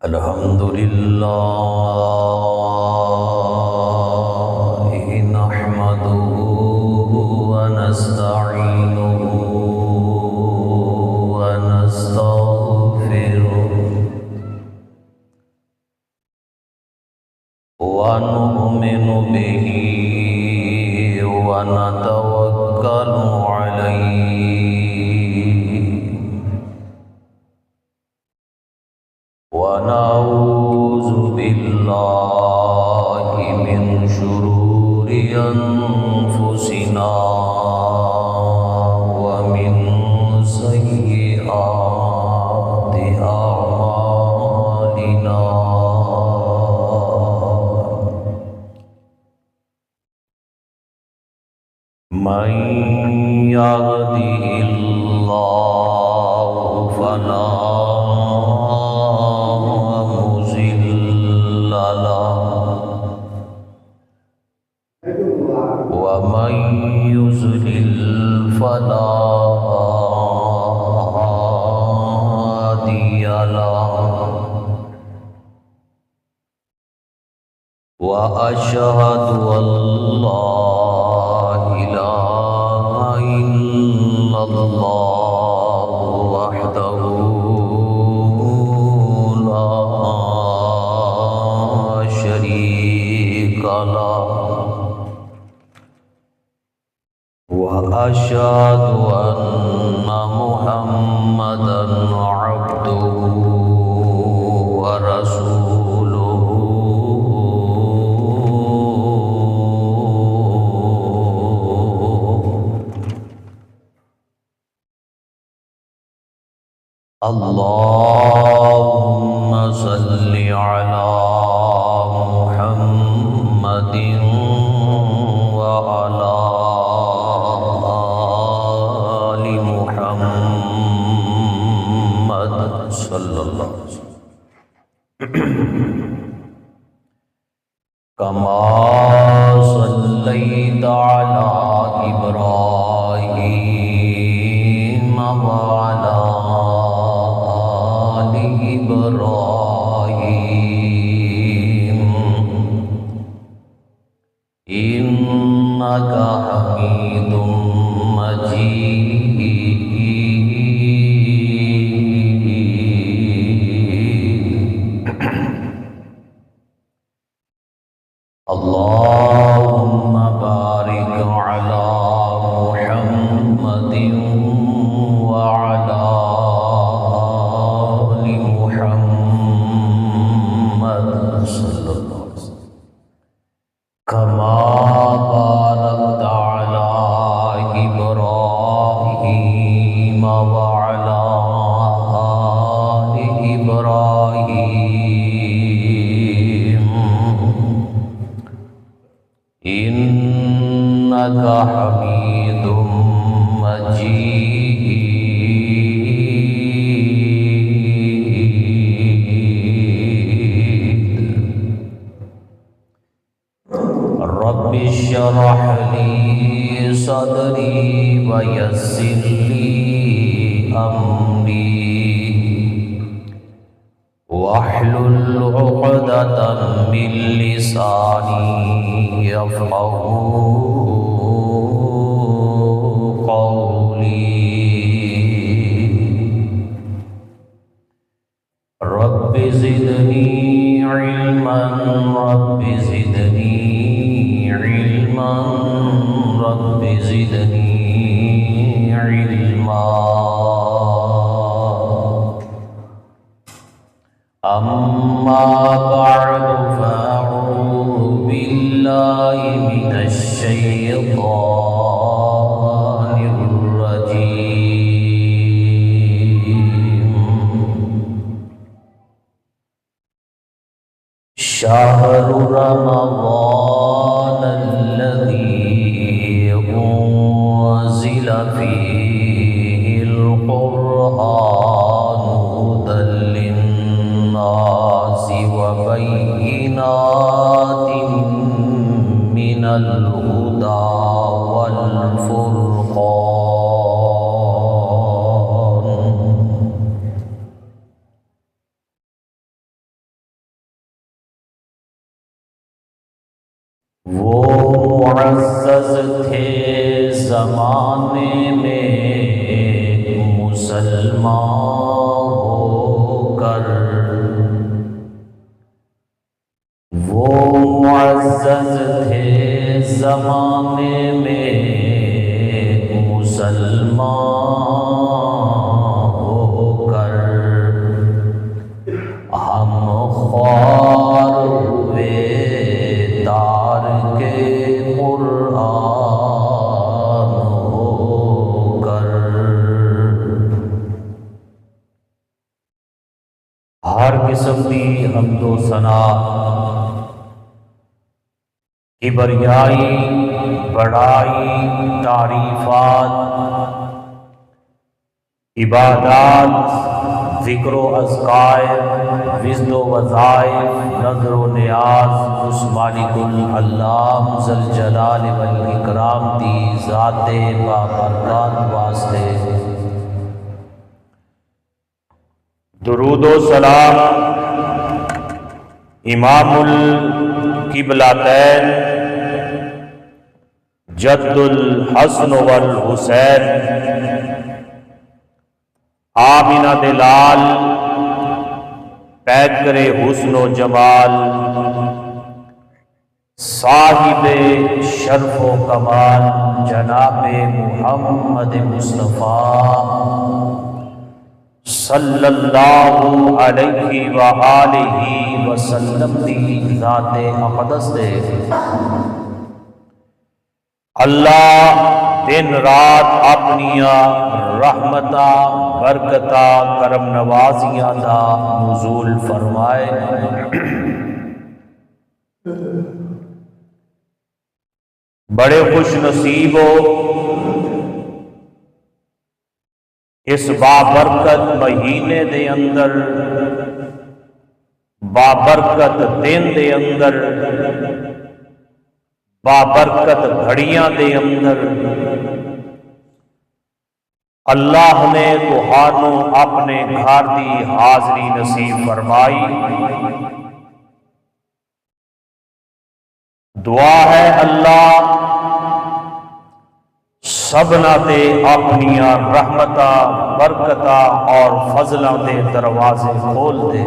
الحمد لله نحمده ونستعينه ونستغفره ونؤمن به ونتوكل عليه ونعوذ بالله من شرور أنفسنا ومن سيئات أعمالنا من يهده الله فلا مضل له ومن يضلل فلا هادي له وأشهد أن لا إله إلا الله وحده لا شريك له وأشهد أن محمدًا عبده ورسوله اللهم صل على محمد وعلى آل محمد صلی اللہ علیہ وسلم كما صليت على إبراهيم وعلى آل إبراهيم إنك حميد مجيد اللهم بارك على محمد وعلى آل محمد صلی اللہ علیہ وسلم كما باركت على إبراهيم وعلى آل إبراهيم إنك حميد مجيد رب اشرح لي صدري ويسر لي أمري واحلل عقدة من لساني يفقهوا قولي رب زدني علما رب زدني علما رب زدني علما أما بعد فأعوذ بالله من الشيطان الرجيم شهر رمضان الذي أنزل فيه القرآن هدى للناس وبينات من الهدى والفرقان وہ معزز تھے زمانے میں مسلمان ہو کر، وہ معزز تھے زمانے میں مسلمان ہو کر، ہم خوار ہوئے تار کے قرآن ہو کر۔ ہر قسم کی حمد و ثنا، کبریائی، بڑائی، تعریفات، عبادات، ذکر و اذکار، وزد و وظائف، نظر و نیاز اس مالک اللہ ذوالجلال والاکرام دی ذات بابرکات واسطے درود و سلام امام القبلتین جد الحسن والحسین آمینہ دلال پیکر حسن و جمال صاحب شرف و کمال جناب محمد مصطفیٰ صلی اللہ علیہ وآلہ وسلم دی ذات اقدس دے اللہ دن رات اپنیاں رحمتاں برکتاں کرم نوازیاں دا نزول فرمائے۔ بڑے خوش نصیب ہو اس بابرکت مہینے دے اندر، بابرکت دن دے اندر، بابرکت گھڑیاں دے اندر اللہ نے تہانوں اپنے گھر دی حاضری نصیب فرمائی۔ دعا ہے اللہ سبنا تے اپنیاں رحمتاں برکتاں اور فضلاں دے دروازے کھول دے۔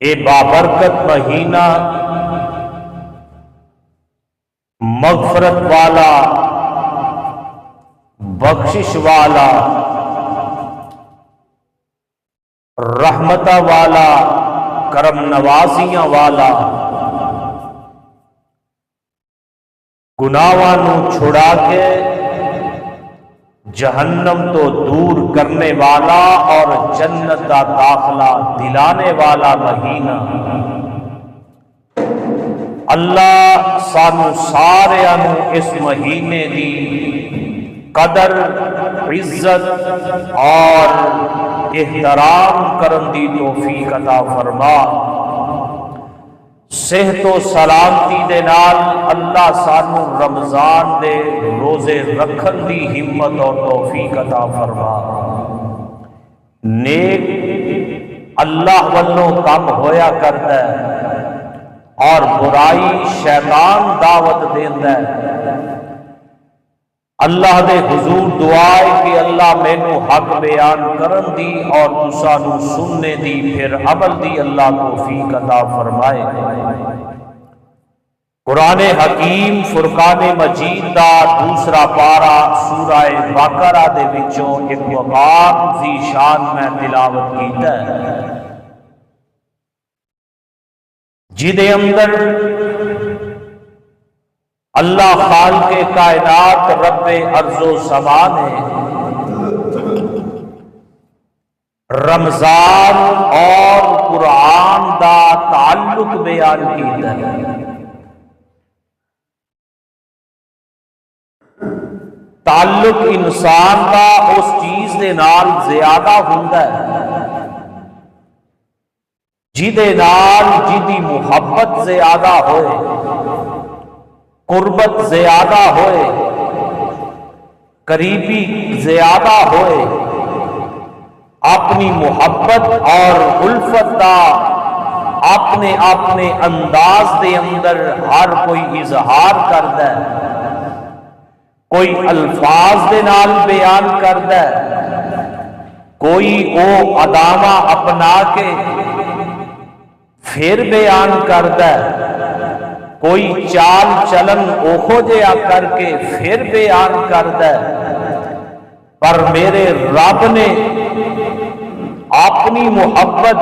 اے بابرکت مہینہ مغفرت والا، بخشش والا، رحمتہ والا، کرم نوازیاں والا، گناہاں نو چھڑا کے جہنم تو دور کرنے والا اور جنت کا داخلہ دلانے والا مہینہ۔ اللہ سانو ساریاں نو اس مہینے دی قدر، عزت اور احترام کرن دی توفیق عطا فرما۔ صحت و سلامتی دے نال اللہ سانو رمضان دے روزے رکھن دی ہمت اور توفیق عطا فرما۔ نیک اللہ والوں کام ہویا کرتا ہے اور برائی شیطان دعوت دیندا ہے۔ اللہ دے حضور دعائے کہ اللہ مینوں حق بیان کرن دی اور تساں نوں سننے دی پھر عمل دی اللہ توفیق عطا فرمائے۔ قرآن حکیم فرقان مجید دا دوسرا پارا سورہ بقرہ دے وچوں ایک مقام ذی شان میں تلاوت کیتا ہے، جدے اندر اللہ خالق کائنات رب ارض و سما نے رمضان اور قرآن دا تعلق بیان کیتا ہے۔ تعلق انسان کا اس چیز دے نال زیادہ ہوندا ہے جدے نال جدی محبت زیادہ ہوئے، قربت زیادہ ہوئے، قریبی زیادہ ہوئے، اپنی محبت اور الفت دا اپنے اپنے انداز دے اندر ہر کوئی اظہار کردا ہے، کوئی الفاظ دے نال بیان کردا ہے، کوئی او ادامہ اپنا کے پھر بیان کردا ہے، کوئی چال چلن اوہو جہا کر کے پھر بیان کردا ہے، پر میرے رب نے اپنی محبت،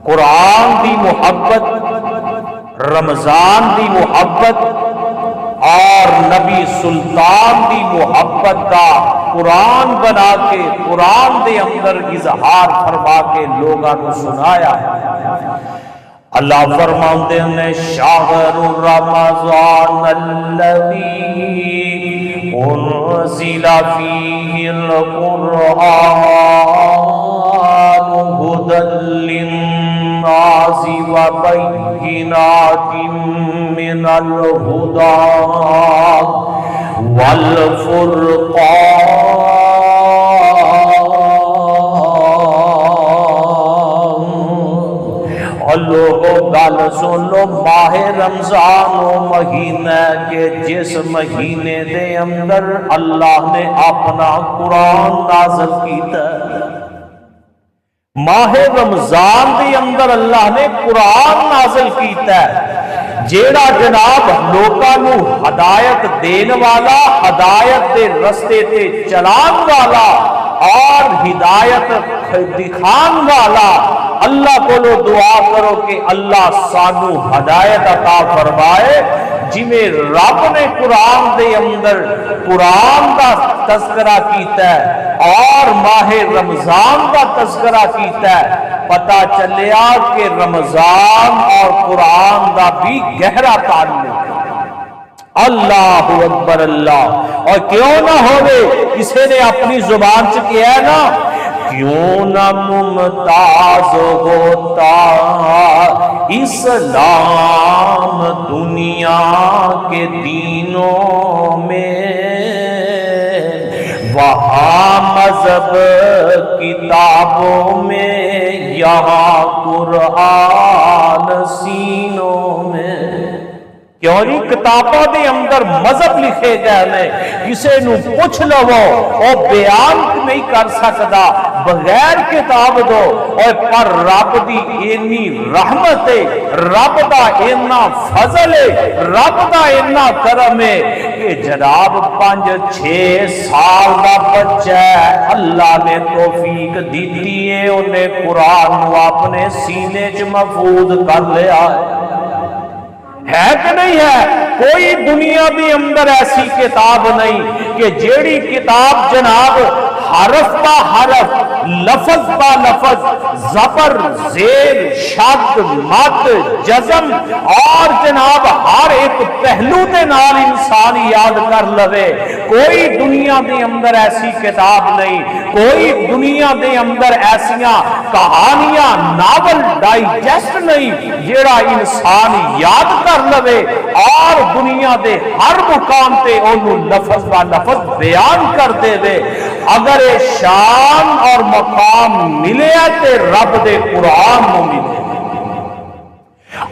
قرآن دی محبت، رمضان دی محبت اور نبی سلطان دی محبت کا قرآن بنا کے قرآن دے اندر اظہار فرما کے لوگاں کو سنایا۔ اللہ فرماتے ہیں شہر رمضان الذی انزل فیہ القرآن ہدی للناس وبینات من الہدی والفرقان۔ لوگوں گل سن لو، ماہ رمضان و مہینہ کے جس مہینے دے اندر اللہ نے اپنا قرآن نازل کیتا ہے، ماہ رمضان دے اندر اللہ نے قرآن نازل کیتا ہے، جیڑا جناب لوکاں نو ہدایت دین والا، ہدایت دے رستے تے چلان والا اور ہدایت دکھان والا۔ اللہ کو دعا کرو کہ اللہ سانو ہدایت عطا فرمائے، جویں رب نے قرآن دے اندر قرآن دا تذکرہ کیتا ہے اور ماہ رمضان دا تذکرہ کیتا ہے، پتہ چلیا کہ رمضان اور قرآن دا بھی گہرا تعلق ہے۔ اللہ اکبر اللہ، اور کیوں نہ ہوئے کسی نے اپنی زبان سے کیا ہے نا، کیوں نہ ممتاز ہوتا اسلام دنیا کے دینوں میں، وہاں مذہب کتابوں میں، یہاں قرآن سینوں میں۔ کیوں نہیں کتابوں دے اندر مذہب لکھے گئے نے، کسے نو پوچھ لو او بیان نہیں کر سکدا بغیر کتاب دو، اور پر رب دی اینی رحمت ہے، رب دا اینا فضل ہے، رب دا اینا کرم ہے کہ جناب 5-6 سال دا بچہ ہے، اللہ نے توفیق دیتی ہے، انہیں قرآن کو اپنے سینے چ محفوظ کر لیا ہے کہ نہیں ہے؟ کوئی دنیا بھی اندر ایسی کتاب نہیں کہ جیڑی کتاب جناب حرف با حرف، لفظ با لفظ، زبر، زیر، شد، مد، جزم اور جناب ہر ایک پہلو دے نال انسان یاد کر لوے۔ کوئی دنیا دے اندر ایسی کتاب نہیں، کوئی دنیا دے اندر ایسیاں کہانیاں، ناول، ڈائجسٹ نہیں جیڑا انسان یاد کر لوے اور دنیا دے ہر مقام تے انہوں لفظ با لفظ بیان کر دے وے۔ اگر شان اور مقام ملے تے رب دے قرآن نو ملے۔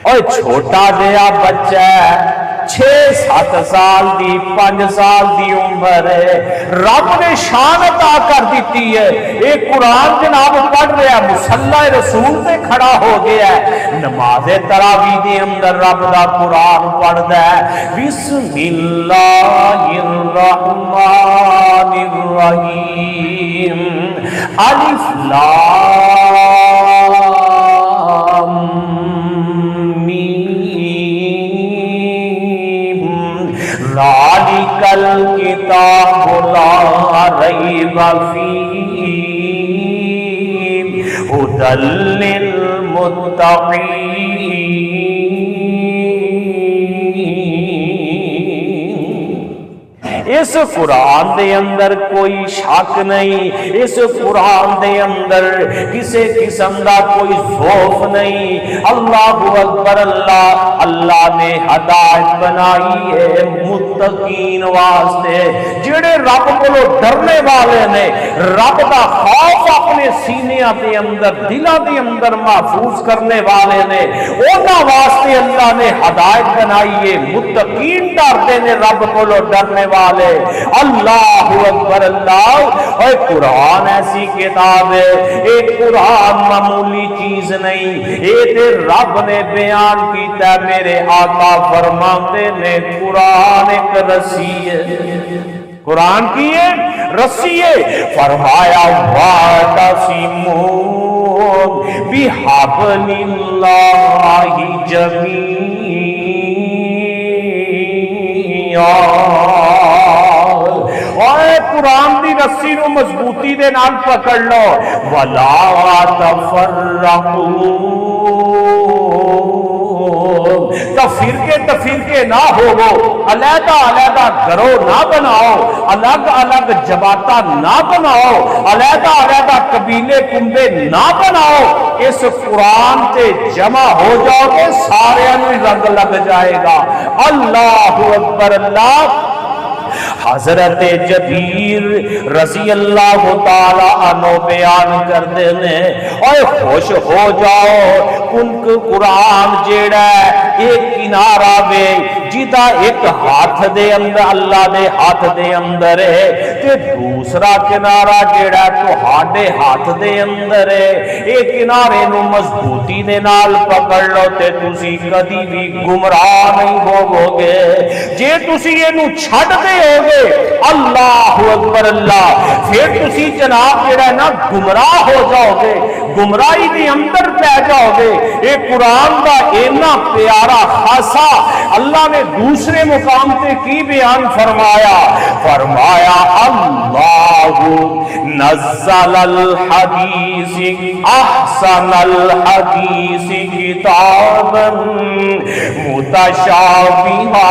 اور چھوٹا جہا بچہ 6-7 سال دی 5 سال دی عمر ہے، رب نے شان عطا کر دیتی ہے، ایک قرآن جناب پڑھ رہا ہے، مصلی رسول تے کھڑا ہو گیا ہے، نماز تراویح دے اندر رب دا قرآن پڑھدا ہے۔ بسم اللہ الرحمن الرحیم، الف لام ذالک الکتاب لا ریب فیہ ھدی للمتقین۔ اس قرآن دے اندر کوئی شک نہیں، اس قرآن دے اندر کسی قسم دا کوئی خوف نہیں۔ اللہ اکبر اللہ، اللہ نے ہدایت بنائی ہے متقین واسطے، جڑے رب کو ڈرنے والے نے، رب دا خوف اپنے سینیاں دے اندر دلاں دے اندر محفوظ کرنے والے نے، انہاں واسطے اللہ نے ہدایت بنائی ہے۔ متقین ڈرتے نے رب کو ڈرنے والے۔ اللہ اکبر اللہ۔ اور قرآن ایسی کتاب ہے، ایک قرآن معمولی چیز نہیں، یہ تے رب نے بیان کیتا ہے۔ میرے آقا فرماتے نے قرآن ایک رسی ہے، قرآن کی ہے رسی ہے۔ فرمایا وَاعْتَصِمُوا بِحَبْلِ اللَّهِ جَمِيعًا، قرآن دی رسی نو مضبوطی دے نال پکڑ لو۔ وَلَا تَفَرَّقُوا، تفرقے نہ ہوگو، علیحدہ علیحدہ گروہ نہ بناؤ، الگ الگ جماعتاں نہ بناؤ، علیحدہ علیحدہ قبیلے کنبے نہ بناؤ۔ اس قرآن تے جمع ہو جاؤ گے، سارے رنگ لگ جائے گا۔ اللہ اکبر اللہ۔ حضرت جبیر رضی اللہ تعالی عنہ بیان کر دینے، اور خوش ہو جاؤ ان کو قرآن جیڑا ہے ایک کنارہ بے جیدہ ایک ہاتھ دے اندر اللہ دے ہاتھ دے اندر ہے، تے دوسرا کنارہ جیڑا تو ہاڈے ہاتھ دے اندر ہے۔ ایک کنارے نو مضبوطی دے نال پکڑ لو تے تسی کدی بھی گمراہ نہیں ہوگو گے۔ جے تسی یہ نو چھڑ دے ہوگے، اللہ اکبر اللہ، پھر تسی جناب جڑا ہے نا گمراہ ہو جاؤ گے، گمراہی دے اندر پہ جاؤ گے۔ ایک قرآن کا اینا پیارا خاصا اللہ نے دوسرے مقام تے کی بیان فرمایا، فرمایا اللہ نزل الحدیث احسن الحدیث کتابا متشابہا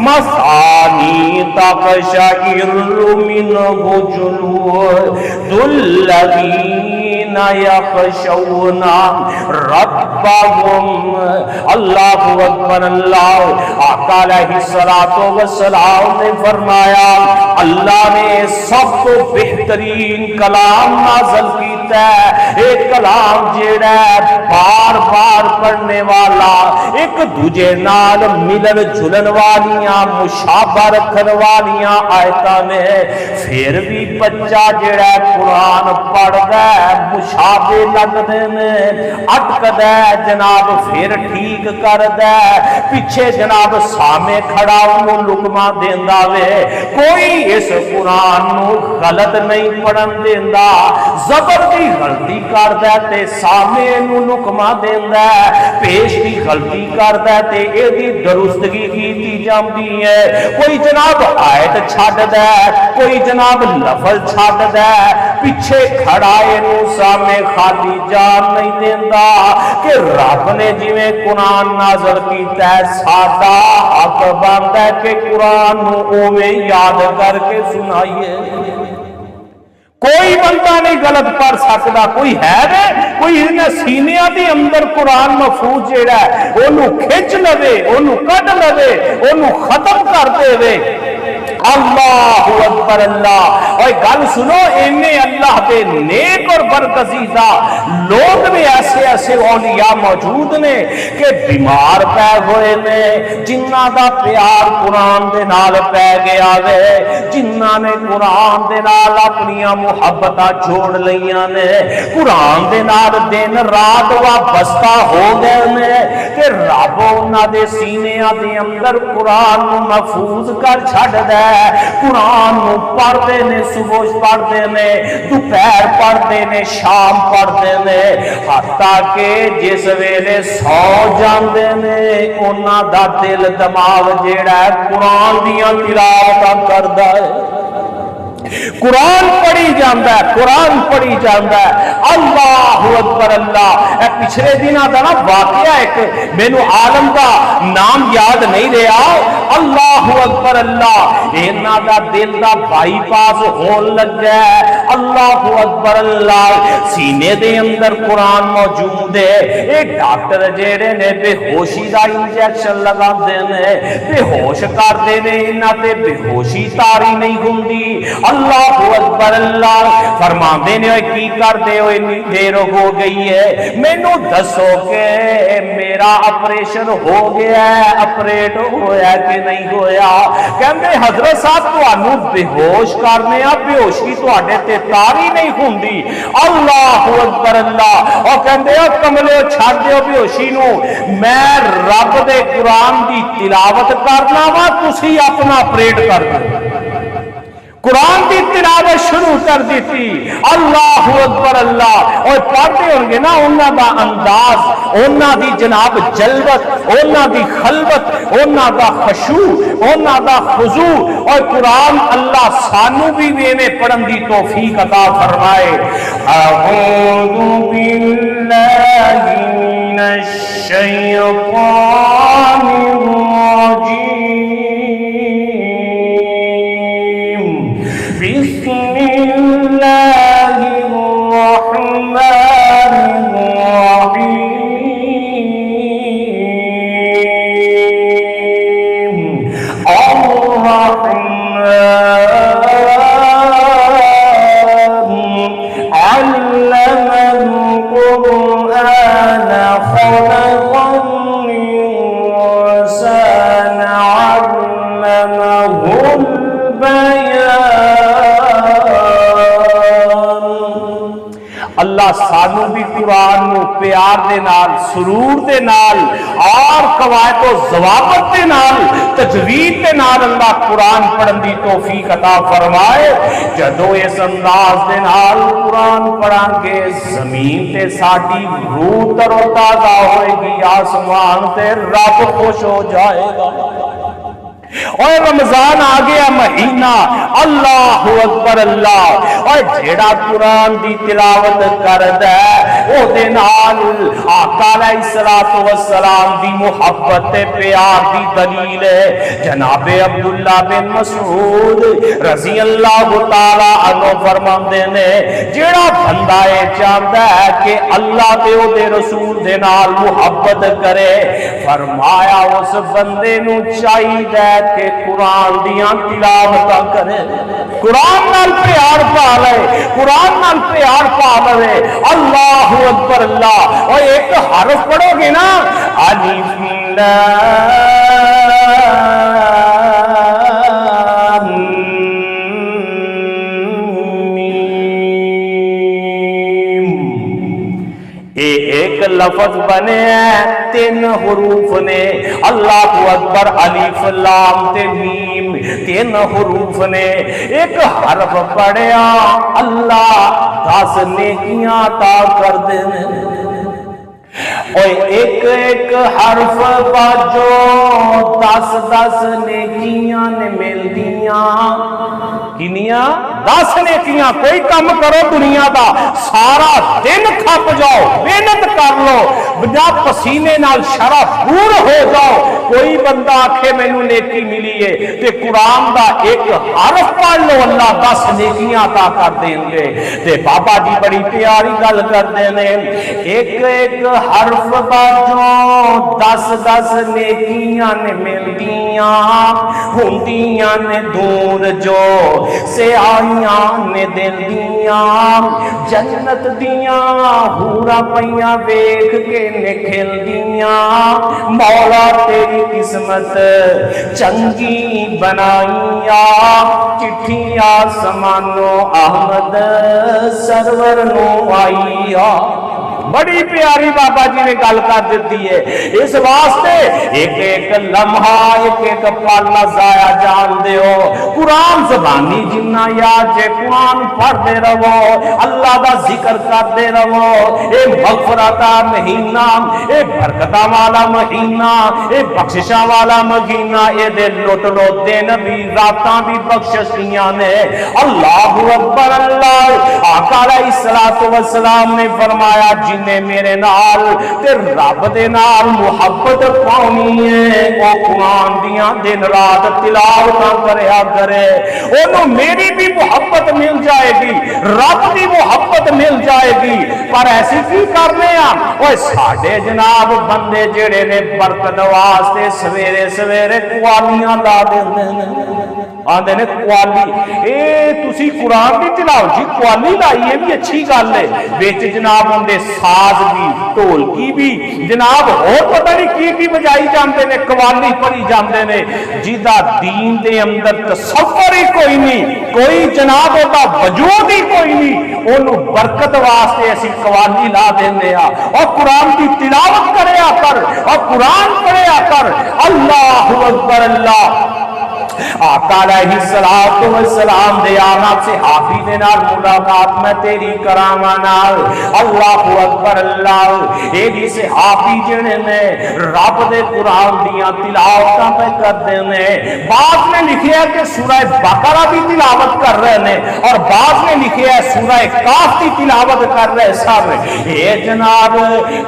مثانی تقشعر منہ جلود الذین یخشون ربهم۔ اللہ اکبر اللہ۔ آقا علیہ السلام نے فرمایا اللہ نے سب کو بہترین کلام نازل کیتا ہے، ایک کلام جیڑا ہے بار بار پڑھنے والا، ایک دوجے نال ملن جلن والیاں مشابہ رکھن والیاں آیتاں نے، پھر بھی بچہ جیڑا ہے قرآن پڑھدا ہے مشابہ لگدے نے، اٹکدا ہے جناب پھر ٹھیک کردا ہے، پیچھے جناب سامنے کھڑا انہوں لقمہ دیندا وے، کوئی اس قرآن نو غلط نہیں پڑھن دیندا، زبر دی غلطی کردا ہے تے سامنے نو لقمہ دیندا ہے، پیش دی غلطی کردا ہے تے اے دی درستگی کیتی جاندی ہے، کوئی جناب آیت چھڈدا ہے، کوئی جناب لفظ چھڈدا ہے، پیچھے کھڑا انہوں سامنے خالی جان نہیں دیندا کہ رب نے جویں قرآن نازل کیتا ہے ساڈا حق بندا ہے کہ قرآن نو اوویں یاد کر کے سنائیے۔ کوئی بندہ نہیں غلط پڑھ سکتا، کوئی ہے دے کوئی انہیں سینیاں دی اندر قرآن محفوظ جیڑا ہے انہوں کھچ لوے، انہوں کٹ لوے، انہوں ختم کر دے وے۔ اللہ اکبر اللہ۔ اور گل سنو، انہیں اللہ دے نیک اور برگزیدہ لوگ بھی ایسے ایسے اولیاء موجود نے کہ بیمار پہ ہوئے نے، جنہاں دا پیار قرآن دے نال پہ گیا وے، جنہاں نے قرآن دے نال اپنیاں محبتاں جوڑ لیاں نے، قرآن دے نال دن رات وابستہ ہو گئے نے، کہ رب انہاں دے سینیاں دے اندر قرآن محفوظ کر چھڑ دے، قرآن پڑھتے نے، صبح پڑھتے نے، دوپہر پڑھتے نے، شام پڑھتے نے، حتیٰ کہ جس ویلے سو جاندے نے انہاں دا دل دماغ جیڑا ہے قرآن دیاں تلاوتاں کردا ہے۔ قرآن پڑھی جاندہ ہے، قرآن پڑھی جاندہ ہے، اللہ اکبر اللہ۔ اے پچھلے دن آتا نا واقعہ ایک، مینو عالم دا نام یاد نہیں رہا، اللہ اکبر اللہ، اینا دا دل دا بائی پاس ہون لگ جائے، اللہ اکبر اللہ، سینے دے اندر قرآن موجود ہے، ایک ڈاکٹر جیڑے نے بے ہوشی دا انجیکشن لگا دینے، بے ہوش کر دینے، انہاں تے بے ہوشی تاری نہیں گھومدی، اللہ اکبر اللہ، فرما دینے ہوئے کی کر دے ہوئے اتنی دیر ہو گئی ہے، مینو دسو کہ میرا اپریشن ہو گیا ہے، اپریٹ ہویا کہ نہیں ہویا؟ کہندے حضرت صاحب تو انو بے ہوش کرنے ہیں، بے ہوشی تو آڈے تے تاری نہیں ہوندی، اللہ اکبر اللہ، اور کہندے ہو کملے چھاڑ دے ہو بے ہوشی نو، میں رب دے قرآن دی تلاوت کرنا وا، تسی اپنا اپریٹ کر دے، قرآن کی تلاوت شروع کر دیتی، اللہ اکبر اللہ، اور پڑھتے ہوں گے نا انہاں دا انداز، انہاں دی جناب جلوت، انہاں دی خلوت، انہاں دا خشوع، انہاں دا خضوع، اور قرآن اللہ سانو بھی ویویں پڑھن دی توفیق عطا فرمائے۔ اعوذ باللہ من الشیطان الرجیم، بسم اللہ الرحمن الرحیم، الرحمن علم القرآن خلق الإنسان علمه اللہ سانو بھی قرآن نو پیار دے نال، سرور دے نال، اور قواعد و ضوابط دے نال، تجوید دے نال اللہ قرآن پڑھن دی توفیق عطا فرمائے۔ جدو اس انداز دے نال قرآن پڑھان کے زمین تے ساڈی روح تر و تازہ ہوئے گی، آسمان تے رب خوش ہو جائے گا۔ اور رمضان آ گیا مہینہ، اللہ اکبر اللہ، اور جیڑا قرآن دی تلاوت کردا ہے او دے نال آقا علیہ الصلوۃ والسلام دی محبت تے پیار دی دلیل ہے۔ جناب عبداللہ بن مسعود رضی اللہ تعالی عنہ فرماندے نے، جیڑا بندہ اے چاہندا ہے کہ اللہ تے او دے رسول دے نال محبت کرے، فرمایا اس بندے نو چاہیے کہ قرآن دیاں تلاوتاں کرے، قرآن نال پیار پا لے، قرآن نال پیار پا لے، اللہ اکبر اللہ۔ اور ایک حرف پڑھو گے نا، الف لام میم، ایک لفظ بنے ہیں، 3 حروف نے، اللہ اکبر، الف لام تے میم، 3 حروف نے، ایک حرف پڑھیا اللہ 10 نیکیاں عطا کر دینے، اور ایک ایک حرف باجو 10 نیکیاں نے مل دیاں، کنیاں 10 نیکیاں۔ کوئی کام کرو دنیا دا، سارا دن کھپ جاؤ، محنت کر لو، بنا پسینے نال شرف دور ہو جاؤ، کوئی بندہ آکھے مینوں نیکی ملی ہے تے قرآن دا ایک حرف پڑھ لو، اللہ 10 نیکیاں عطا کر دیں گے۔ تے بابا جی بڑی پیاری گل کردے نے، ایک ایک حرف باجو 10 نیکیاں نے ملدیاں، ہوندیاں نے دور جو سے آئیاں نے دل دیاں، جنت دیاں حوراں پیاں ویکھ کے نکھل دیاں، مولا تیری قسمت چنگی بنائیاں، چٹھی آسمانوں احمد سرور نو آئیاں۔ بڑی پیاری بابا جی نے گل کر دیتی ہے. اس واسطے ایک ایک لمحہ ایک ایک پل نہ ضائع جان دیو. قرآن زبانی جنہ یاد جے قرآن پڑھتے رہو, اللہ دا ذکر کرتے رہو. اے مغفرت مہینہ, اے برکتہ والا مہینہ, اے بخششاں والا مہینہ, اے دے لٹ لو دن بھی راتاں بھی بخششیاں نے. اللہ اکبر اللہ. آقا علیہ الصلوۃ والسلام نے فرمایا جنہیں میرے نال تے رب دے نال محبت پاؤنی ہے او قرآن دیاں دن رات تلاوتاں کریا کرے. انہوں میری بھی محبت مل جائے گی, رب دی محبت مل جائے گی. پر ایسی کی کرنے اوے ساڈے جناب بندے جڑے نے برکت واسطے سویرے سویرے قوالیاں لا دیندے نے, آندے نے قوالی. اے تسی قرآن دی تلاوت جی قوالی لائی ہے بھی اچھی گل ہے, وچ جناب اندے ساز بھی ڈھولکی بھی جناب اور پتہ نہیں کی بجائی جاندے نے, قوالی پڑھی جاندے نے. جدا دین دے اندر تصور ہی کوئی نہیں, کوئی جناب دا وجود ہی کوئی نہیں, انہوں برکت واسطے اسی قوالی لا دیندے ہاں. اور قرآن کی تلاوت کریا کر اور قرآن پڑھیا کر. اللہ اکبر اللہ. آقا علیہ الصلوۃ والسلام دے آنا صحابی دے نال ملاقات میں تیری کراواں نال. اللہ اکبر اللہ. اے جی صحابی جڑے نے رب دے قرآن دیاں تلاوتاں پہ کردے نے. بعض نے لکھیا کہ سورہ بقرہ دی تلاوت کر رہے نے اور بعض نے لکھیا سورہ کاف دی تلاوت کر رہے سب. اے جناب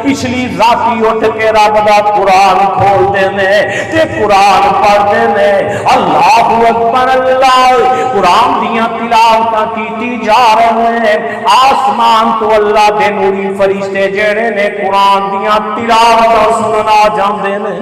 پچھلی راتی اٹھ کے رب دا قرآن کھول دے نے تے قرآن پڑھ دے نے. اللہ اکبر اللہ. قرآن دیاں تلاوتاں کیتی جا رہے ہیں. آسمان تو اللہ دے نوری فرشتے جڑے نے قرآن دیاں تلاوتاں سننا جاندے نے.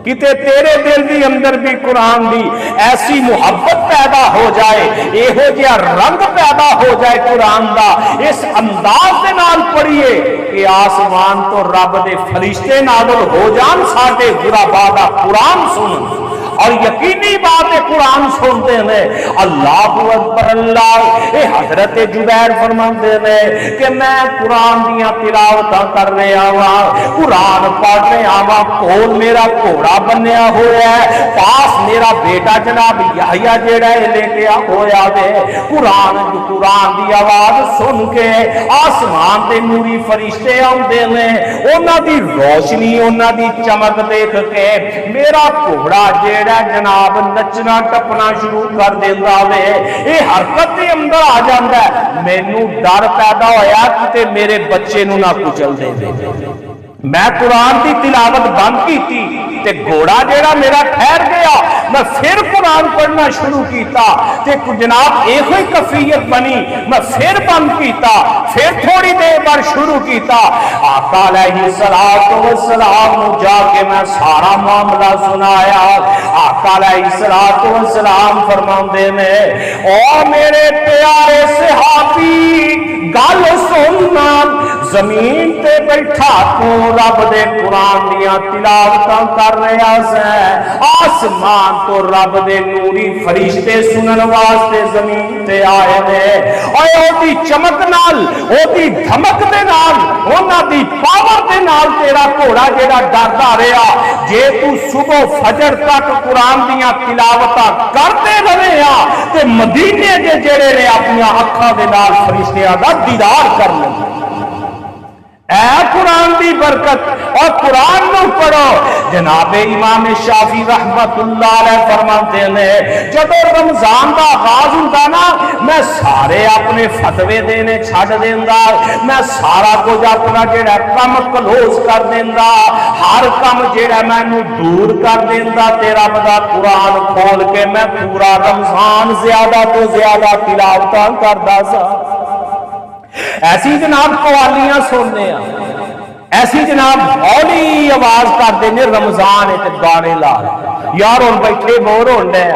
کتے تیرے دل دی اندر بھی قرآن دی ایسی محبت پیدا ہو جائے, ایہو جہا رنگ پیدا ہو جائے قرآن دا, اس انداز دے نال پڑھیے کہ آسمان تو رب دے فرشتے نازل ہو جان ساڈے غربا دا قرآن سن. اور یقینی بات ہے قرآن سنتے ہیں. اللہ اکبر اللہ. اے حضرت جبیر فرماتے ہیں کہ میں قرآن دیاں تلاوتاں کر رہا ہوں, قرآن پڑھ رہا ہوں, کول میرا گھوڑا بنیا ہوا ہے, پاس میرا بیٹا جناب یحییٰ جڑا ہے لیٹیا ہوا ہے. قرآن دی آواز سن کے آسمان تے نوری فرشتے آندے نے, انہاں دی روشنی انہاں دی چمک دیکھ کے میرا گھوڑا جڑا جناب نچنا ٹپنا شروع کر دیندا وے. اے حرکت دے اندر آ جاندا ہے. مینوں ڈر پیدا ہویا کہ میرے بچے نوں نہ کچل دے. میں قرآن کی تلاوت بند کی تے گھوڑا جیڑا میرا ٹھہر گیا. میں پھر قرآن پڑھنا شروع کیتا تے جناب ایک ہی کفیت بنی. میں پھر بند کیتا, پھر تھوڑی دیر بعد شروع کیتا. آقا علیہ الصلوۃ والسلام نو جا کے میں سارا معاملہ سنایا. آقا علیہ الصلوۃ والسلام فرماندے نے او میرے پیارے صحابی گل سننا, زمین تے بیٹھا تو رب دے قرآن دیاں تلاوتاں کر رہا سے, آسمان تو رب دے نوری فرشتے سنن واسطے زمین تے آئے نے. اور او دی چمک نال, او دی دھمک دے نال, انہاں دی پاور دے نال تیرا گھوڑا جیڑا ڈردا رہا. جے تو صبح فجر تک قرآن دیاں تلاوتاں کرتے رہے ہاں تے مدینے دے جڑے نے اپنی اکھاں دے نال فرشتیاں دا دیدار کر لیں. اے قرآن دی برکت. اور قرآن نو پڑھو. جناب امام شافعی رحمت اللہ علیہ فرماتے ہیں جب رمضان دا آغاز ہوندا نا میں سارے اپنے فتوے دینے چھڈ دیندا, میں سارا کچھ اپنا جڑا کم کلوز کر دیندا, ہر کم جڑا مینوں دور کر دیندا تے رب دا قرآن کھول کے میں پورا رمضان زیادہ تو زیادہ تلاوتاں کردا سا. ایسی جناب قوالیاں سننے ایسی جناب ہولی آواز کرتے ہیں رمضان گانے لا یار ہوں بیٹھے بور ہون ڈے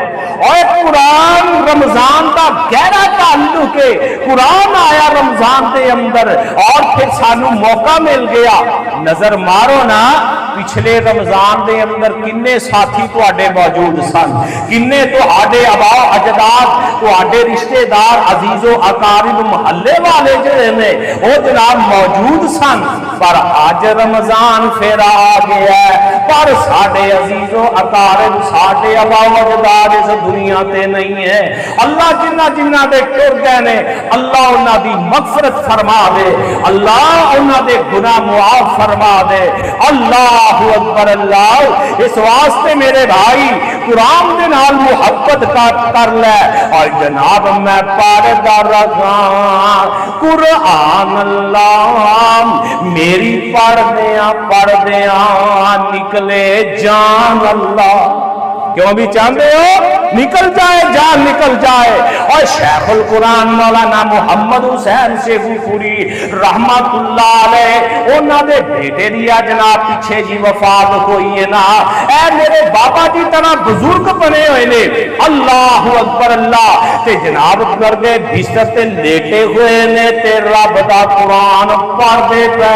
اور قرآن رمضان کا گہرا تعلق ہے، قرآن آیا رمضان دے اندر اور پھر سانو موقع مل گیا۔ نظر مارو نا پچھلے رمضان دے اندر کنے ساتھی تواڈے موجود سن، کنے تواڈے آبا اجداد تواڈے رشتے دار عزیز و اقارب محلے والے جڑے نے وہ جناب موجود سن، پر آج رمضان پھر آ گیا ہے، پر ساڈے عزیز و اقارب ساڈے آبا اجداد اس دنیا تے نہیں ہے۔ اللہ جنہ جنہ دے ٹر گئے نے اللہ انہاں دی مغفرت فرما دے، اللہ انہاں دے گناہ معاف فرما دے۔ اللہ اکبر اللہ، اس واسطے میرے بھائی قرآن دے نال محبت کر لے اور جناب میں پڑھدا رہاں قرآن اللہ، میری پڑھدیاں نکلے جان اللہ۔ کیوں بھی چاہتے ہو نکل جائے جان نکل جائے۔ اور شیخ القرآن مولانا محمد حسین سیفو پوری رحمت اللہ علیہ انہاں دے بیٹے دیا جناب پیچھے جی وفات ہوئی ہے نا، اے میرے بابا جی طرح بزرگ بنے ہوئے نے، اللہ اکبر اللہ، تے جناب کردے بستر تے لیٹے ہوئے نے تے رب دا قرآن پڑھدے پے،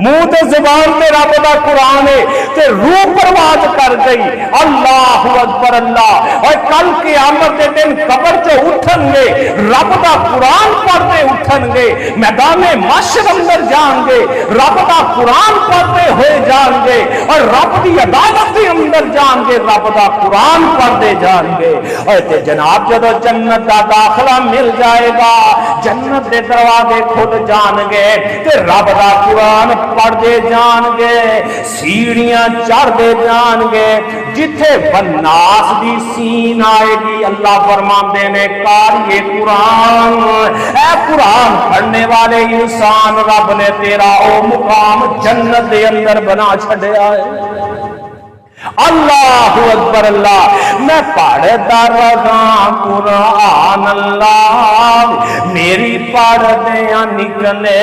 منہ تے زبان تے رب دا قرآن ہے تے روح پرواز کر گئی۔ اللہ اکبر اللہ، اور کل قیامت کے دن قبر چ اٹھن گے رب دا قرآن پڑھتے اٹھن گے، میدان محشر اندر جان گے رب دا قرآن پڑھتے ہوئے جان گے، اور رب دی عدالت کے اندر جان گے رب دا قرآن پڑھتے جان گے۔ اور تے جناب جدو جنت دا داخلہ مل جائے گا، جنت دے دروازے کھل جان گے تے رب دا قرآن پڑھتے جان گے، سیڑھیاں چڑھتے جان گے، جتھے والناس دی سین آئے گی اللہ فرماندے نے قاری قرآن، اے قرآن پڑھنے والے انسان رب نے تیرا او مقام جنت دے اندر بنا چھڑیا ہے۔ اللہ اکبر اللہ، میں پڑھتا رہا قرآن اللہ، میری پڑھدیاں نکلے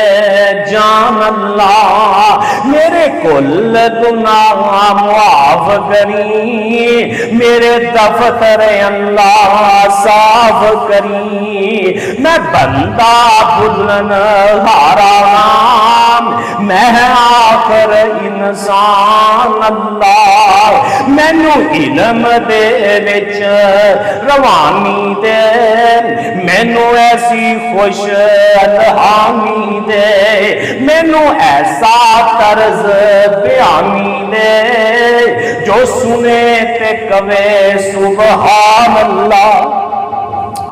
جان اللہ، میرے کل گناہ معاف کری، میرے دفتر اللہ صاف کری، میں بندہ بلن حرام، میں آخر انسان اللہ، مینو علم دے وچ روانی دے، مینو ایسی خوش الہامی دے، مینو ایسا طرز بیانی دے جو سنے تے کہے سبحان اللہ۔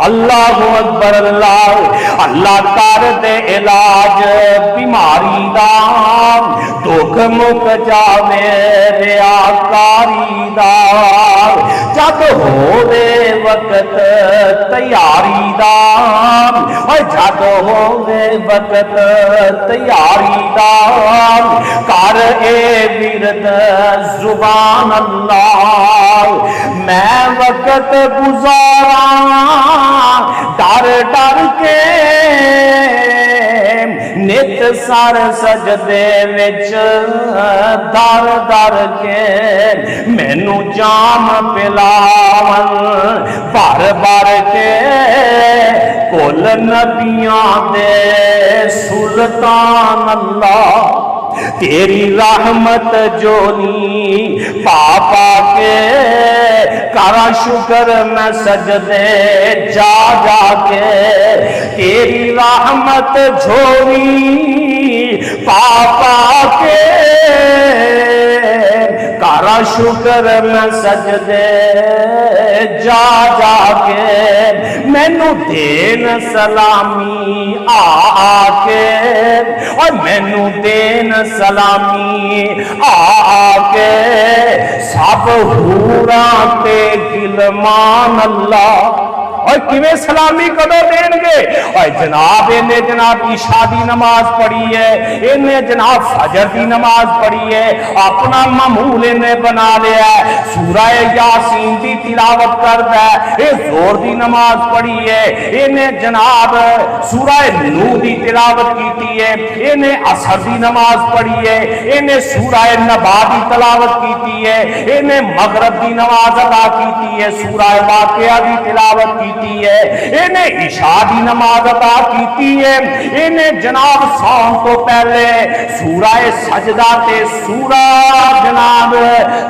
اللہ اکبر اللہ، اللہ کر دے علاج بیماری دا، دکھ مک جاوے ریاکاری دا، جد ہو دے وقت تیاری دا، اور جد ہو دے وقت تیاری دا، کر اے ورد زبان اللہ، میں وقت گزارا ڈر ڈر کے، نت سر سجدے وچ در در کے، مینو جام پلاون بھر بھر کے، کل نبیاں دے سلطان اللہ، تیری رحمت جونی پاپا کے، کرا شکر میں سجدے جا جا کے، تیری رحمت جھولی پاپا کے، کرا شکر میں سجدے جا جا کے، مینو دین سلامی آ کے، اور مینو دین سلامی آ کے، سب حوراں تے گلمان اللہ، اور کیویں سلامی کدو دین گے؟ اور جناب انہیں جناب عشاء دی نماز پڑھی ہے، انہیں جناب فجر دی نماز پڑھی ہے، اپنا معمول انہیں بنا لیا ہے، سورہ یاسین دی تلاوت کرتا ہے، یہ زور دی نماز پڑھی ہے، انہیں جناب سورہ نور دی تلاوت کیتی ہے، انہیں عصر دی نماز پڑھی ہے، انہیں سورہ نبا دی تلاوت کیتی ہے، انہیں مغرب دی نماز ادا کیتی ہے، سورہ واقعہ دی تلاوت کیتی ہے، انہیں عشاء دی نماز ادا کیتی ہے، انہیں جناب سون تو پہلے سورہ سجدہ تے سورہ جناب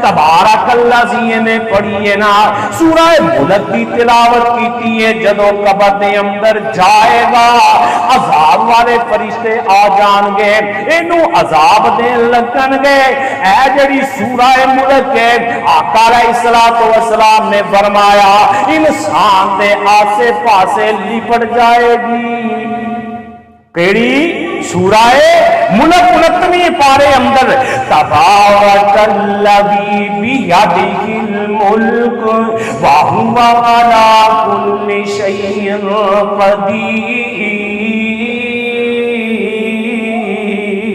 تبارک الذی نے پڑھی ہے نا، سورہ ملک دی تلاوت کیتی ہے۔ جدو قبر دے اندر جائے گا عذاب والے فرشتے آ جان گے، اینو عذاب دین لگن گے، اے جڑی سورہ ملک ہے آقا علیہ السلام نے فرمایا انسان دے آسے پاسے لپٹ جائے گی۔ کیڑی سورہ ملک 19ویں پارے اندر تبارک الذی بیدہ الملک وہو علی کل شیء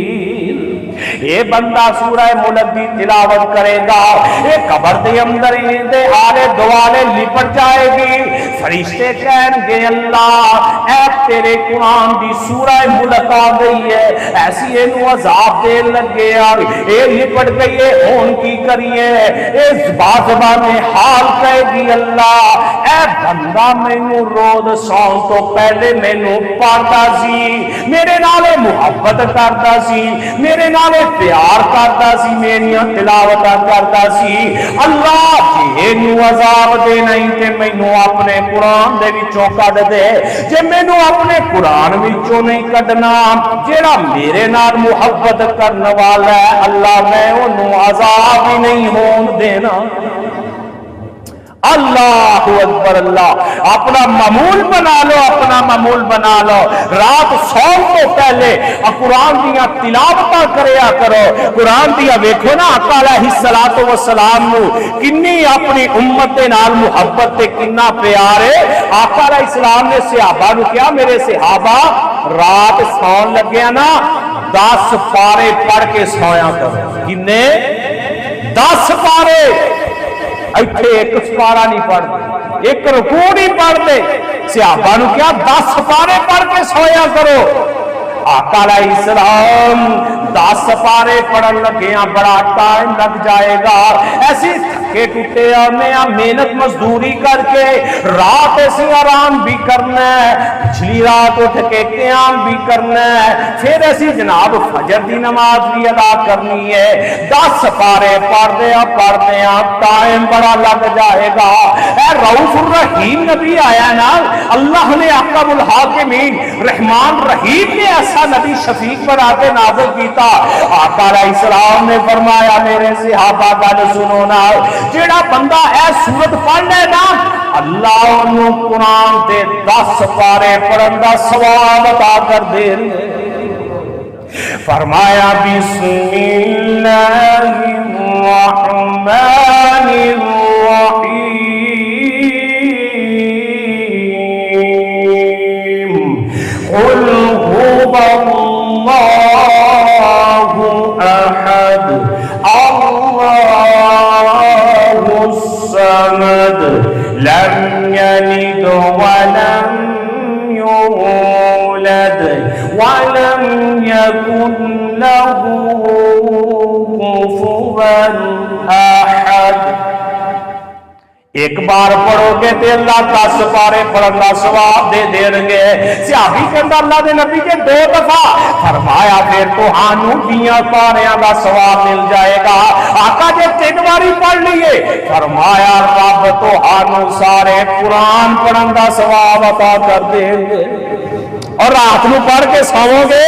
قدیر۔ یہ بندہ سورہ ملک دی تلاوت کرے گا، یہ قبر دے اندر دے آلے دوالے لپٹ جائے گی، فرشتے کہیں گے اللہ اے تیرے قرآن دی سورہ ملک آ گئی ہے، ایسی اینو عذاب دے لگے آ یہ لپٹ گئی ہے، ہون کی کریے اس بازبان حال کہے گی اللہ اے بندہ مینو رود سون تو پہلے مینو پاتا سی، میرے نالے محبت کرتا سی، میرے نالے پیار کرتا سی، میریاں تلاوتاں کرتا سی، اللہ جی نو عذاب دے نہیں تے مینوں اپنے قرآن دے وچوں کڈ دے، جے مینوں اپنے قرآن وچوں نہیں کڈنا جیڑا میرے نال محبت کرن والا ہے اللہ میں اونوں عذاب ہی نہیں ہون دینا۔ اللہ اکبر، اللہ اپنا معمول بنا لو، اپنا معمول بنا لو، رات سون تو پہلے قرآن دیا تلاوت کریا کرو، قرآن دیا ویکھو نا آقا علیہ السلام نو کنی اپنی امت دے نال محبت تے کنا پیار ہے۔ آقا علیہ السلام نے صحابہ نو کیا میرے صحابہ رات سون لگیا نا 10 پارے پڑھ کے سویا کرو، کنے 10 پارے، ایتھے ایک سپارہ نہیں پڑھتے، ایک رکوع نہیں پڑھتے، صحابہ نو کیا 10 پارے پڑھ کے سویا کرو۔ آقا علیہ السلام 10 سپارے پڑھن لگے بڑا ٹائم لگ جائے گا، ایسی تھکے ٹوٹے آنے محنت مزدوری کر کے رات ایسی آرام بھی کرنا ہے، پچھلی رات اٹھ کے قیام بھی کرنا ہے، پھر ایسی جناب فجر دی نماز بھی ادا کرنی ہے، 10 سپارے پڑھ دیا ٹائم بڑا لگ جائے گا۔ اے رؤوف الرحیم نبی آیا نا، اللہ نے احکم الحاکمین رحمان رحیم نے ایسا نبی شفیق بنا کے نازل کیتا۔ آقا علیہ السلام نے فرمایا میرے صحابہ گل سنو نا، جیڑا بندہ اے سورت پڑھ لے نا اللہ انہوں قرآن دے 10 پارے پڑھن دا ثواب عطا کر دے رہے۔ فرمایا بسم اللہ الرحمن الرحیم قل هو اللہ احد اللہ الصمد لم یلد ولم یولد ولم یکن له کفوا احد۔ ایک بار پڑھو گے تے اللہ 10 پارے پڑھن دا ثواب دے دین گے۔ صحابی کہندا اللہ دے نبی کے 2 دفعہ فرمایا پھر تہانوں 20 پاریاں دا ثواب مل جائے گا۔ آقا جے 3 باری پڑھ لیے فرمایا رب تہانوں سارے قرآن پڑھن دا ثواب عطا کر دیں گے، اور رات نو پڑھ کے سوو گے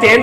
3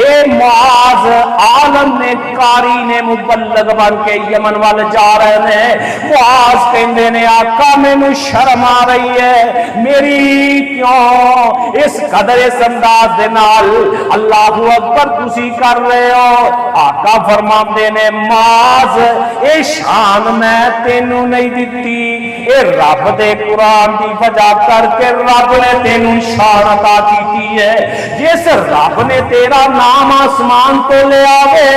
اے معاذ عالم نے کاری نے مبلغ بن کے یمن وال جا رہے ہیں۔ معاذ کہندے نے آقا مینوں شرم آ رہی ہے، میری کیوں اس قدر اس انداز دے نال اللہ اکبر تسی کر رہے ہو؟ آقا فرماندے نے معاذ اے شان میں تینوں نہیں دتی، اے رب دے قرآن دی وجہ کر کے رب نے تینوں شان عطا کی ہے۔ جس رب نے تیرا نام آسمان تو لے آوے،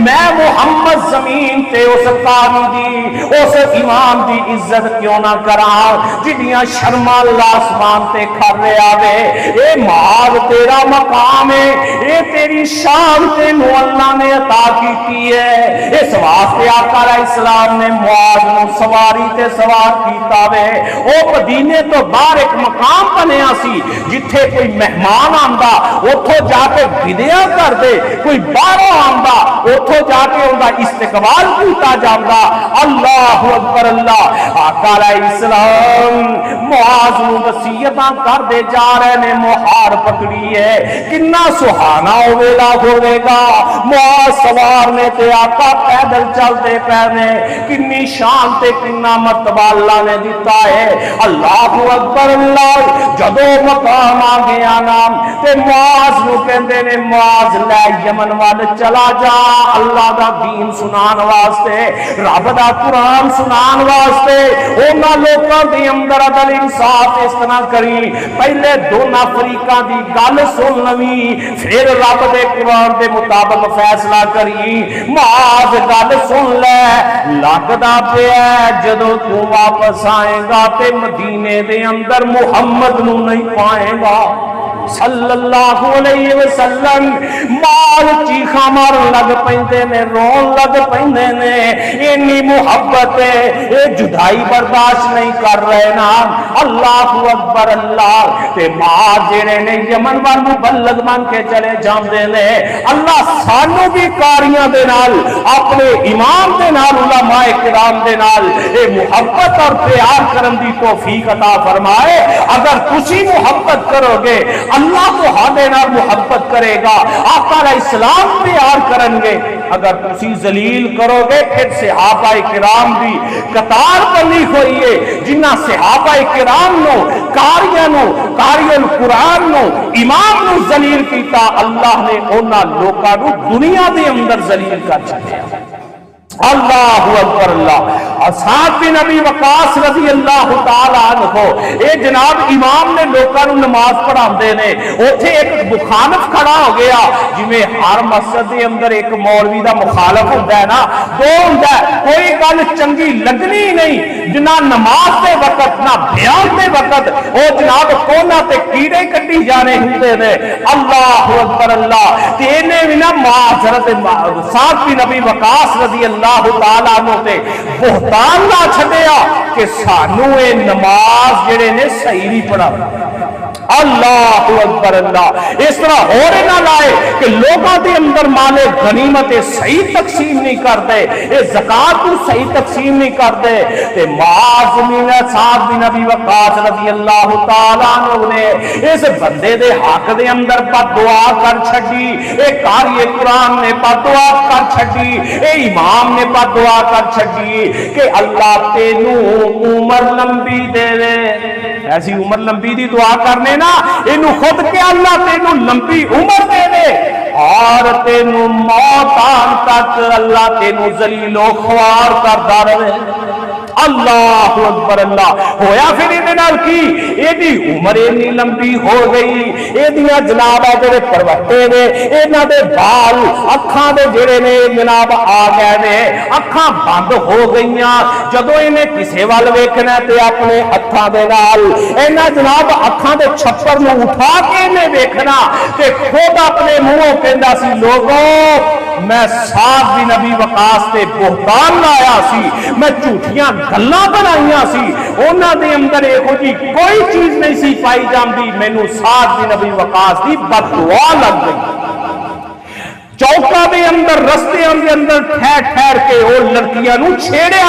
میں محمد زمین تے اس قاری دی اس امام دی عزت کیوں نہ کراں جدیاں شرما اللہ آسمان تے کھر رہے آوے۔ اے مال تیرا مقام ہے، اے تیری شان تینوں اللہ نے عطا کی ہے۔ اس واسطے آقا علیہ السلام نے معاذ نو سواری تے سوار کیتا وے۔ او مدینے تو باہر ایک مقام بنیا سی جتھے کوئی مہمان آندا اوتھوں جا کے بدیاں کر دے، کوئی باہروں آندا اوتھوں جا کے اوندا استقبال کیتا جاندا۔ اللہ اکبر اللہ۔ آقا علیہ السلام معاذ نو وصیتاں کر دے جا رہے نے، مہار پکڑی ہے کنا سہانا ویلا ہوے گا۔ معاذ سوار نے تے آقا پیدل چلتے پہنے، کنی شان تے کنا مرتبہ اللہ نے دیتا ہے۔ اللہ اکبر اللہ۔ جدو مقام آ گیا نام تے معاذ نو کہندے نے معاذ لے یمن وال چلا جا اللہ دا دین سنان واسطے، رب دا قرآن سنان واسطے۔ انہاں لوکاں دے اندر عدل انصاف اس طرح کری، پہلے دونوں فریقاں دی گل سن لوی، پھر رب دے قرآن دے مطابق فیصلہ کری۔ معاذ گل سن لے، لگدا پیا جدو تو واپس آئے گا تے مدینے دے اندر محمد نو نہیں پائے گا صلی اللہ علیہ وسلم۔ مال چیخا مار لگ پیندے نے، رون لگ پیندے نے، اینی محبت ہے، اے جدائی برداشت نہیں کر رہے نا۔ اللہ اکبر اللہ۔ تے مال جڑے نے یمن وال مبلغ بن کے چلے جاندے نے۔ اللہ سانو بھی کاریاں دے نال، اپنے امام دے نال، علماء کرام دے نال اے محبت اور پیار کرن دی توفیق عطا فرمائے۔ اگر تسی محبت کرو گے اللہ تو ہادے نال محبت کرے گا، آقا علیہ السلام پیار کرن گے۔ اگر تسی ذلیل کرو گے پھر صحابہ کرام بھی قطار بنی ہوئی ہے، جنہ صحابہ کرام نو کاریاں نو قاری القرآن نو امام نو ذلیل کیتا، اللہ نے انہاں لوکاں نو دنیا دے اندر ذلیل کر چھڈیا۔ اللہ اکبر اللہ۔ سعد بن ابی وقاص رضی اللہ تعالی عنہ، اے جناب امام نے لوکاں نوں نماز پڑھاندے نے، اوتھے ایک مخالف کھڑا ہو گیا، جویں ہر مسجد دے اندر ایک مولوی دا مخالف ہوندا ہے نا، دو ہوندا ہے، کوئی گل چنگی لگنی نہیں، جنہ نماز دے وقت نہ بیان دے وقت او جناب کونا تے کیڑے کٹی جانے ہوندے نے۔ اللہ اکبر اللہ۔ تے نے وی نہ حضرت سعد بن ابی وقاص رضی اللہ تعالیٰ عنہ تے بہتان نہ چھڈیا کہ سانو اے نماز جڑے نے صحیح نہیں پڑھا۔ اللہ اکبر اللہ۔ اس طرح اور نہ لائے کہ لوگوں کے اندر مال غنیمت صحیح تقسیم نہیں کرتے، اے زکات کو صحیح تقسیم نہیں کرتے۔ تے معاذ بن سعد بن ابی وقاص رضی اللہ تعالیٰ عنہ نے اس بندے دے حق دے اندر بد دعا کر چھڈی، اے قاری قرآن نے بد دعا کر چھڈی، اے امام نے بد دعا کر چھڈی کہ اللہ تینوں عمر لمبی دے دے۔ ایسی عمر لمبی دی دعا کرنے نا، انہوں خود کے اللہ تینوں لمبی عمر دے دے اور تینوں موت آن تک اللہ تینوں ذلیل و خوار کردا رہے۔ اللہ اکبر اللہ۔ ہویا پھر یہ نال کی ایدی عمر اتنی لمبی ہو گئی، ایدیاں جناب جڑے پروٹے نے، انہاں دے بال اکھاں دے جڑے نے جناب آ گئے نے، اکھاں بند ہو گئیاں۔ جدوں انہیں کسے وال ویکھنا تے اپنے ہتھاں دے نال انہاں جناب اکھاں دے چھپر نوں اٹھا کے انہیں ویکھنا تے خود اپنے منہوں کہندا سی لوگوں میں سعد بن ابی وقاص تے بہتان لایا سی، میں جھوٹیاں گلاں بنائیاں سی، انہاں دے اندر ایہو جی کوئی چیز نہیں سی پائی جاندی، مینوں سعد بن ابی وقاص دی بد دعا لگ گئی۔ چوکا دے اندر رستیاں دے اندر ٹھہر ٹھہر کے وہ لڑکیاں نوں چھیڑیا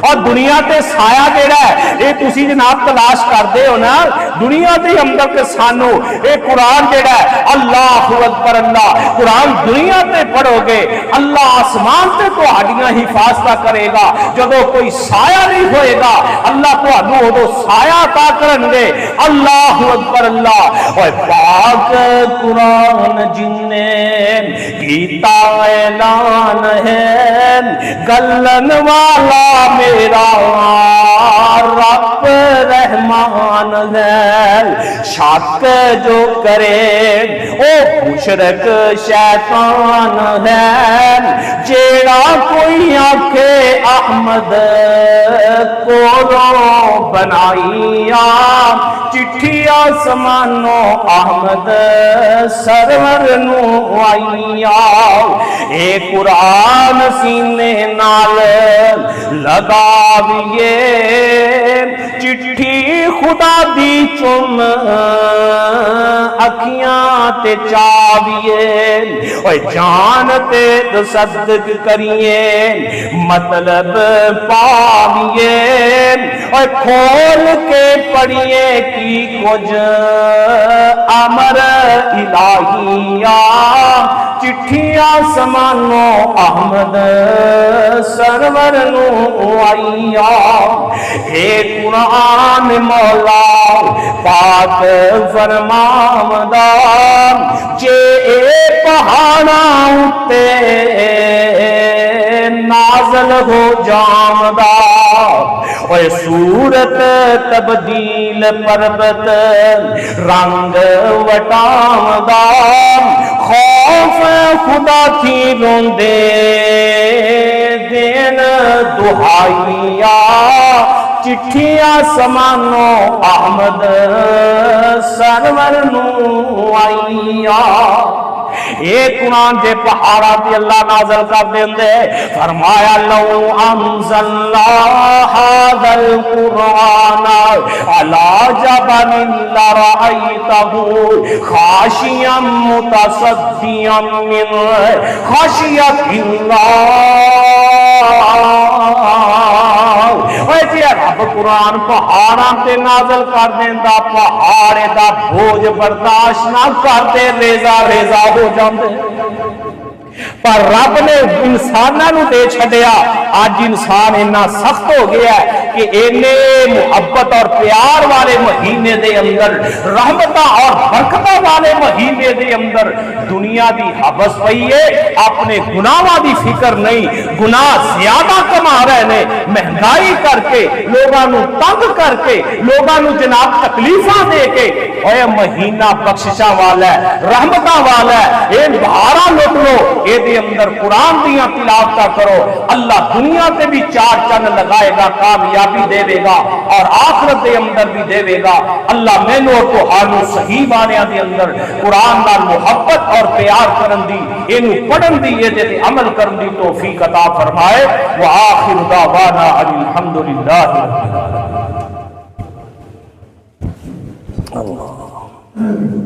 اور دنیا تے سایہ جیڑا ہے یہ تسی جناب تلاش کرتے ہو نا دنیا دے اندر تے سانو یہ قرآن جیڑا ہے اللہ اکبر اللہ قرآن دنیا تے پڑھو گے اللہ آسمان تے تہاڈیاں حفاظت کرے گا جدو کوئی سایہ نہیں ہوئے گا اللہ تہانوں ادو سایہ عطا کرن گے اللہ اکبر اللہ اور پاک قرآن جن نے کیتا اعلان ہے گلن والا میرا رب رحمان ہے شک جو کرے او مشرک شیطان ہے جیڑا کوئی آنکھے احمد کو بنائیا چٹھی آسمانو احمد سرور نو آئیا اے قرآن سینے نال لگاویے چٹھی خدا دی چم اکھیاں تے چاویے اوے جان تے تصدق کریے مطلب پاویے اوے کھول کے پڑھیے کی کچھ امر الہیہ چٹھی آسمانو احمد سرور نو آئیا اے قرآن مولا پاک فرماوندا جے اے پہاڑاں اُتے نازل ہو جامدا اوے صورت تبدیل پربت رنگ وٹامدا خوف خدا تھی روندے دین دہائیا چٹھی آسمانو احمد سرور نو آئیا اے قرآن دے پہاڑا تے اللہ نازل کر دیندے فرمایا لو انزلنا هذا القرآن على جبل لرأيته خاشعا متصدعا من خشية الله رب قرآن پہاڑاں تے نازل کر دیندا پہاڑے دا بوجھ برداشت نہ کرتے ریزا ریزا ہو جاندے پر رب نے انسانوں دے چھڈیا آج انسان اتنا سخت ہو گیا ہے کہ اینے محبت اور پیار والے مہینے دے اندر رحمتہ اور برکتہ والے مہینے دے اندر دنیا دی حبس پئی ہے اپنے گناہاں دی فکر نہیں گناہ زیادہ کما رہے نے مہنگائی کر کے لوگاں نو تنگ کر کے لوگاں نو جناب تکلیفاں دے کے اے مہینہ بخششاں والا ہے رحمتہ والا ہے اے بہاراں لٹ لو اے دے اندر قرآن دیاں تلاوتاں کرو اللہ دنیا تے بھی چار چن لگائے گا کامیابی دے گا اور آخرت دے اندر بھی دے گا اللہ مینوں اور تہانوں صحیح معنیاں دے اندر قرآن نال محبت اور پیار کرن دی اینو پڑھن دی اے تے عمل کرن دی توفیق عطا فرمائے وآخر دعوانا الحمدللہ رب العالمین اللہ